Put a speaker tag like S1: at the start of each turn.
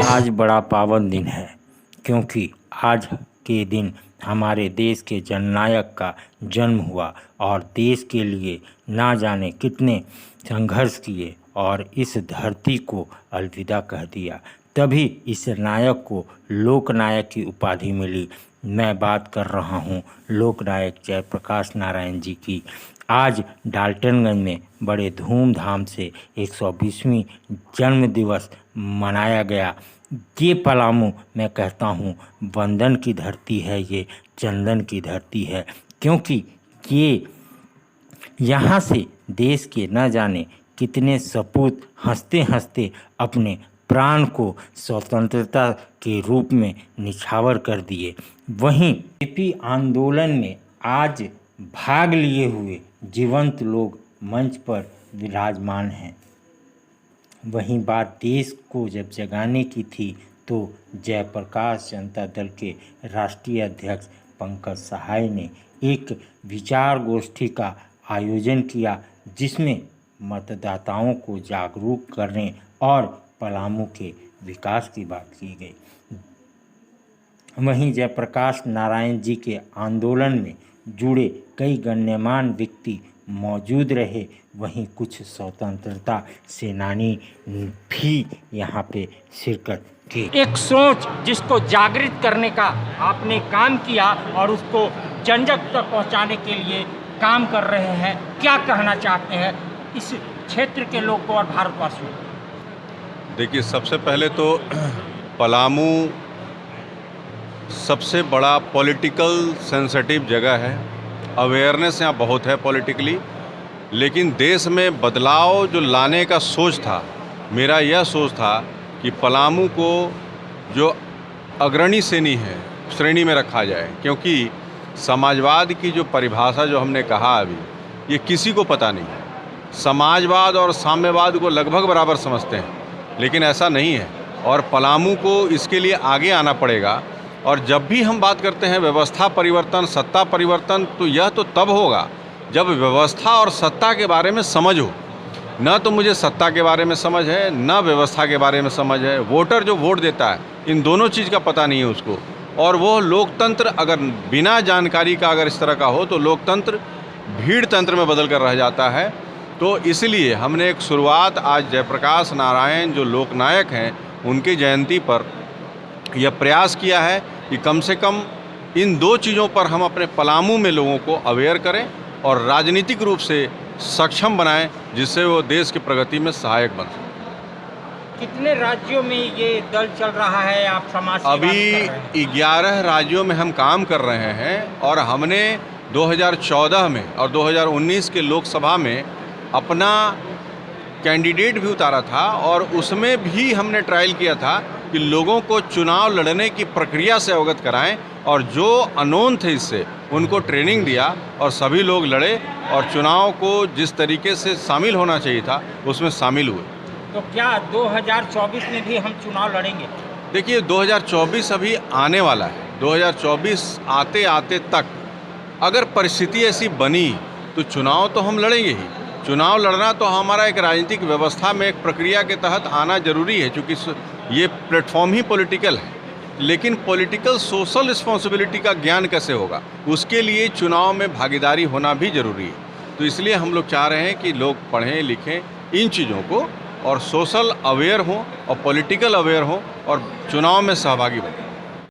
S1: आज बड़ा पावन दिन है, क्योंकि आज के दिन हमारे देश के जननायक का जन्म हुआ और देश के लिए ना जाने कितने संघर्ष किए और इस धरती को अलविदा कह दिया। तभी इस नायक को लोकनायक की उपाधि मिली। मैं बात कर रहा हूँ लोकनायक जयप्रकाश नारायण जी की। आज डाल्टनगंज में बड़े धूमधाम से 120वीं जन्म दिवस मनाया गया। ये पलामू मैं कहता हूँ वंदन की धरती है, ये चंदन की धरती है, क्योंकि ये यहाँ से देश के न जाने कितने सपूत हंसते हंसते अपने प्राण को स्वतंत्रता के रूप में निछावर कर दिए। वहीं एपी आंदोलन में आज भाग लिए हुए जीवंत लोग मंच पर विराजमान हैं। वहीं बात देश को जब जगाने की थी तो जयप्रकाश जनता दल के राष्ट्रीय अध्यक्ष पंकज सहाय ने एक विचार गोष्ठी का आयोजन किया, जिसमें मतदाताओं को जागरूक करने और पलामू के विकास की बात की गई। वहीं जयप्रकाश नारायण जी के आंदोलन में जुड़े कई गण्यमान्य व्यक्ति मौजूद रहे। वहीं कुछ स्वतंत्रता सेनानी भी यहाँ पे शिरकत की। एक सोच जिसको जागृत करने का आपने काम किया और उसको जन जन तक पहुँचाने के लिए काम कर रहे हैं, क्या कहना चाहते हैं इस क्षेत्र के लोग को और भारतवासियों को?
S2: देखिए, सबसे पहले तो पलामू सबसे बड़ा पॉलिटिकल सेंसिटिव जगह है। अवेयरनेस यहाँ बहुत है पॉलिटिकली, लेकिन देश में बदलाव जो लाने का सोच था, मेरा यह सोच था कि पलामू को जो अग्रणी श्रेणी में रखा जाए, क्योंकि समाजवाद की जो परिभाषा जो हमने कहा अभी, ये किसी को पता नहीं है। समाजवाद और साम्यवाद को लगभग बराबर समझते हैं, लेकिन ऐसा नहीं है और पलामू को इसके लिए आगे आना पड़ेगा। और जब भी हम बात करते हैं व्यवस्था परिवर्तन, सत्ता परिवर्तन, तो यह तो तब होगा जब व्यवस्था और सत्ता के बारे में समझ हो। न तो मुझे सत्ता के बारे में समझ है, न व्यवस्था के बारे में समझ है। वोटर जो वोट देता है, इन दोनों चीज़ का पता नहीं है उसको। और वो लोकतंत्र अगर बिना जानकारी का अगर इस तरह का हो तो लोकतंत्र भीड़ तंत्र में बदल कर रह जाता है। तो इसलिए हमने एक शुरुआत आज जयप्रकाश नारायण जो लोकनायक हैं उनकी जयंती पर यह प्रयास किया है कि कम से कम इन दो चीज़ों पर हम अपने पलामू में लोगों को अवेयर करें और राजनीतिक रूप से सक्षम बनाएं, जिससे वो देश की प्रगति में सहायक बन सके।
S1: कितने राज्यों में ये दल चल रहा है? आप समाज
S2: अभी 11 राज्यों में हम काम कर रहे हैं और हमने 2014 में और 2019 के लोकसभा में अपना कैंडिडेट भी उतारा था और उसमें भी हमने ट्रायल किया था कि लोगों को चुनाव लड़ने की प्रक्रिया से अवगत कराएं और जो अनोन थे इससे उनको ट्रेनिंग दिया और सभी लोग लड़े और चुनाव को जिस तरीके से शामिल होना चाहिए था उसमें शामिल हुए।
S1: तो क्या 2024 में भी हम चुनाव लड़ेंगे?
S2: देखिए, 2024 अभी आने वाला है। 2024 आते आते तक अगर परिस्थिति ऐसी बनी तो चुनाव तो हम लड़ेंगे ही। चुनाव लड़ना तो हमारा एक राजनीतिक व्यवस्था में एक प्रक्रिया के तहत आना जरूरी है, क्योंकि ये प्लेटफॉर्म ही पॉलिटिकल है। लेकिन पॉलिटिकल सोशल रिस्पॉन्सिबिलिटी का ज्ञान कैसे होगा, उसके लिए चुनाव में भागीदारी होना भी जरूरी है। तो इसलिए हम लोग चाह रहे हैं कि लोग पढ़ें लिखें इन चीज़ों को और सोशल अवेयर हों और पॉलिटिकल अवेयर हों और चुनाव में सहभागी बनें।